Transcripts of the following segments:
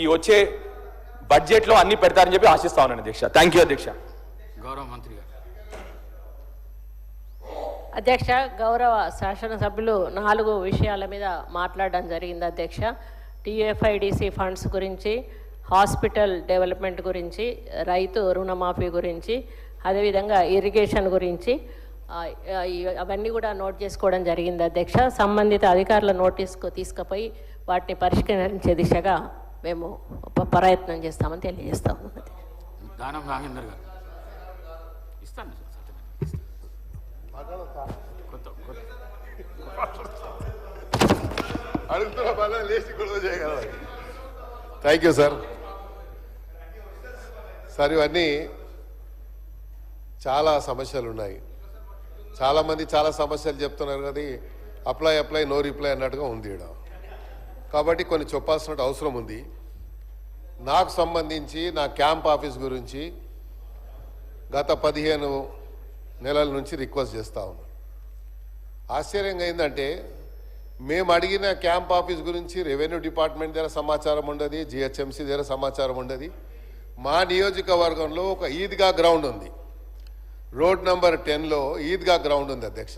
ఈ వచ్చే బడ్జెట్లో అన్ని పెడతారని చెప్పి ఆశిస్తా ఉన్నాను అధ్యక్ష. థ్యాంక్ యూ అధ్యక్ష. గౌరవ మంత్రి గారు. అధ్యక్ష, గౌరవ శాసనసభ్యులు 4 విషయాల మీద మాట్లాడడం జరిగింది అధ్యక్ష. టీఎఫ్ఐడిసి ఫండ్స్ గురించి, హాస్పిటల్ డెవలప్మెంట్ గురించి, రైతు రుణమాఫీ గురించి, అదేవిధంగా ఇరిగేషన్ గురించి అవన్నీ కూడా నోట్ చేసుకోవడం జరిగింది అధ్యక్ష. సంబంధిత అధికారుల నోటీస్కు తీసుకుపోయి వాటిని పరిష్కరించే దిశగా మేము ప్రయత్నం చేస్తామని తెలియజేస్తా ఉన్నాం. దానం నాగేందర్ గారు ఇస్తాను. Thank you sir. సార్, ఇవన్నీ చాలా సమస్యలు ఉన్నాయి. చాలామంది చాలా సమస్యలు చెప్తున్నారు కదా, అప్లై నో రిప్లై అన్నట్టుగా ఉంది ఇక్కడ. కాబట్టి కొన్ని చెప్పాల్సిన అవసరం ఉంది. నాకు సంబంధించి నా క్యాంప్ ఆఫీస్ గురించి గత 15 నెలల నుంచి రిక్వెస్ట్ చేస్తూ ఉన్నాను. ఆశ్చర్యంగా ఏంటంటే, మేము అడిగిన క్యాంప్ ఆఫీస్ గురించి రెవెన్యూ డిపార్ట్మెంట్ దగ్గర సమాచారం ఉండదు, జిహెచ్ఎంసీ దగ్గర సమాచారం ఉండదు. మా నియోజకవర్గంలో ఒక ఈద్గా గ్రౌండ్ ఉంది, రోడ్ నెంబర్ 10లో ఈద్గా గ్రౌండ్ ఉంది అధ్యక్ష.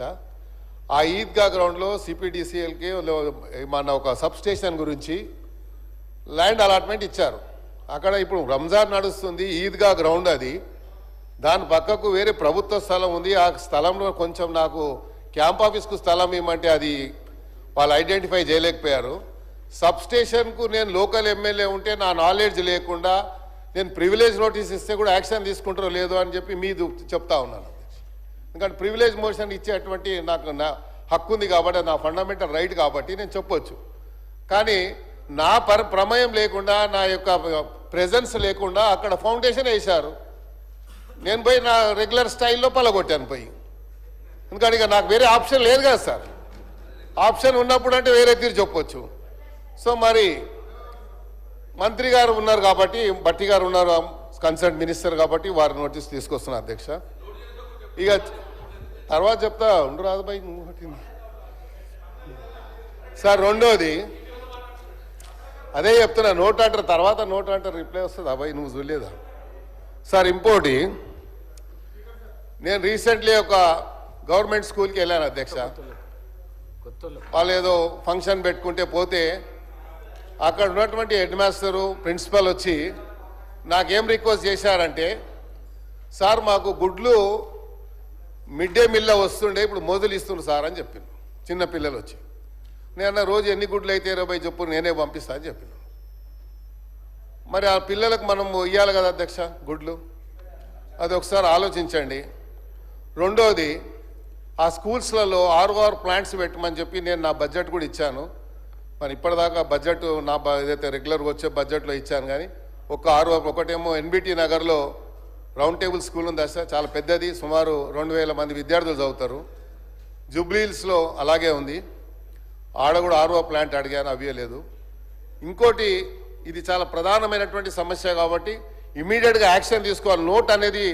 ఆ ఈద్గా గ్రౌండ్లో సిపిడిసిఎల్కి మన ఒక సబ్ స్టేషన్ గురించి ల్యాండ్ అలాట్మెంట్ ఇచ్చారు. అక్కడ ఇప్పుడు రంజాన్ నడుస్తుంది, ఈద్గా గ్రౌండ్ అది. దాని పక్కకు వేరే ప్రభుత్వ స్థలం ఉంది. ఆ స్థలంలో కొంచెం నాకు క్యాంప్ ఆఫీస్కు స్థలం ఇవ్వమంటే అది వాళ్ళు ఐడెంటిఫై చేయలేకపోయారు. సబ్ స్టేషన్కు నేను లోకల్ ఎమ్మెల్యే ఉంటే నా నాలెడ్జ్ లేకుండా నేను ప్రివిలేజ్ నోటీస్ ఇస్తే కూడా యాక్షన్ తీసుకుంటారో లేదో అని చెప్పి మీది చెప్తా ఉన్నాను. ఎందుకంటే ప్రివిలేజ్ మోషన్ ఇచ్చేటువంటి నాకు నా హక్కు ఉంది కాబట్టి, నా ఫండమెంటల్ రైట్ కాబట్టి నేను చెప్పొచ్చు. కానీ నా ప్రమేయం లేకుండా, నా యొక్క ప్రెజెన్స్ లేకుండా అక్కడ ఫౌండేషన్ వేశారు. నేను పోయి నా రెగ్యులర్ స్టైల్లో పలగొట్టాను పోయి. ఎందుకంటే ఇక నాకు వేరే ఆప్షన్ లేదు కదా సార్. ఆప్షన్ ఉన్నప్పుడు అంటే వేరే తీరు చెప్పొచ్చు. సో మరి మంత్రి గారు ఉన్నారు కాబట్టి, భట్టి గారు ఉన్నారు కన్సర్న్ మినిస్టర్ కాబట్టి వారి నోటీస్ తీసుకొస్తున్నా అధ్యక్ష. ఇక తర్వాత చెప్తా ఉండు రాదు బాయ్ సార్. రెండోది అదే చెప్తున్నా, నోట్ అంటారు తర్వాత నోట్ అంటారు రిప్లై వస్తుంది. అబ్బాయి నువ్వు చూడలేదా సార్? ఇంకోటి, నేను రీసెంట్లీ ఒక గవర్నమెంట్ స్కూల్కి వెళ్ళాను అధ్యక్ష. వాళ్ళు ఏదో ఫంక్షన్ పెట్టుకుంటే పోతే అక్కడ ఉన్నటువంటి హెడ్ మాస్టరు ప్రిన్సిపల్ వచ్చి నాకేం రిక్వెస్ట్ చేశారంటే, సార్ మాకు గుడ్లు మిడ్ డే మీల్లో వస్తుండే, ఇప్పుడు మొదలు ఇస్తున్నారు సార్ అని చెప్పిండు. చిన్న పిల్లలు వచ్చి నేను రోజు ఎన్ని గుడ్లు అయితే 20 చెప్పు నేనే పంపిస్తా అని చెప్పిన. మరి ఆ పిల్లలకు మనం ఇవ్వాలి కదా అధ్యక్ష గుడ్లు, అది ఒకసారి ఆలోచించండి. రెండోది, ఆ స్కూల్స్లలో ROR ప్లాంట్స్ పెట్టమని చెప్పి నేను నా బడ్జెట్ కూడా ఇచ్చాను. మరి ఇప్పటిదాకా బడ్జెట్ నా ఏదైతే రెగ్యులర్గా వచ్చే బడ్జెట్లో ఇచ్చాను. కానీ ఒక ROR, ఒకటేమో ఎన్బిటి నగర్లో రౌండ్ టేబుల్ స్కూల్ ఉంది సార్, చాలా పెద్దది, సుమారు 2000 మంది విద్యార్థులు చదువుతారు. జూబ్లీహిల్స్లో అలాగే ఉంది, ఆడ కూడా ROR ప్లాంట్ అడిగాను, అవ్వలేదు. ఇంకోటి, ఇది చాలా ప్రధానమైనటువంటి సమస్య కాబట్టి ఇమీడియట్గా యాక్షన్ తీసుకోవాలి. నోట్ అనేది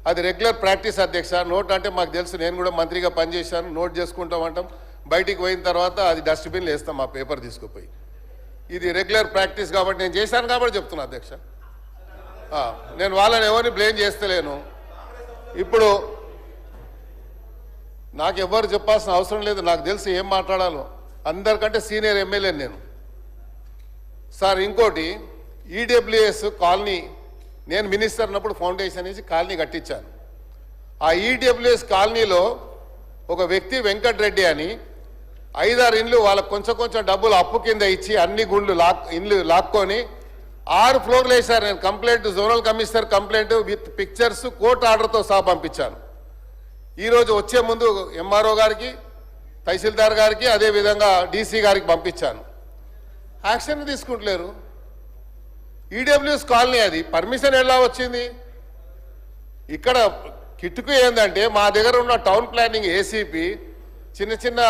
అది రెగ్యులర్ ప్రాక్టీస్ అధ్యక్ష. నోట్ అంటే మాకు తెలుసు, నేను కూడా మంత్రిగా పనిచేశాను. నోట్ చేసుకుంటామంటాం, బయటికి పోయిన తర్వాత అది డస్ట్బిన్లో వేస్తాం ఆ పేపర్ తీసుకుపోయి. ఇది రెగ్యులర్ ప్రాక్టీస్ కాబట్టి నేను చేశాను కాబట్టి చెప్తున్నా అధ్యక్ష. నేను వాళ్ళని ఎవరిని బ్లేమ్ చేస్తలేను. ఇప్పుడు నాకు ఎవరు చెప్పాల్సిన అవసరం లేదు, నాకు తెలుసు ఏం మాట్లాడాలో. అందరికంటే సీనియర్ ఎమ్మెల్యే నేను సార్. ఇంకోటి, ఈడబ్ల్యూఎస్ కాలనీ, నేను మినిస్టర్ ఉన్నప్పుడు ఫౌండేషన్ వేసి కాలనీ కట్టించాను. ఆ ఈడబ్ల్యూఎస్ కాలనీలో ఒక వ్యక్తి వెంకటరెడ్డి అని 5-6 ఇండ్లు వాళ్ళకు కొంచెం డబ్బులు అప్పు కింద ఇచ్చి అన్ని ఇండ్లు లాక్కొని 6 ఫ్లోర్లు వేశారు. నేను complaint, zonal commissioner complaint with pictures, court ఆర్డర్తో సహా పంపించాను. ఈరోజు వచ్చే ముందు MRO గారికి, తహసీల్దార్ గారికి, అదేవిధంగా DC గారికి పంపించాను. యాక్షన్ తీసుకుంటలేరు. ఈడబ్ల్యూఎస్ కాలనీ, అది పర్మిషన్ ఎలా వచ్చింది? ఇక్కడ కిట్టుకు ఏంటంటే, మా దగ్గర ఉన్న టౌన్ ప్లానింగ్ ఏసీపీ చిన్న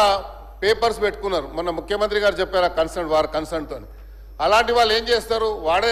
పేపర్స్ పెట్టుకున్నారు. మొన్న ముఖ్యమంత్రి గారు చెప్పారు వారి కన్సర్న్తో. అలాంటి వాళ్ళు ఏం చేస్తారు, వాడే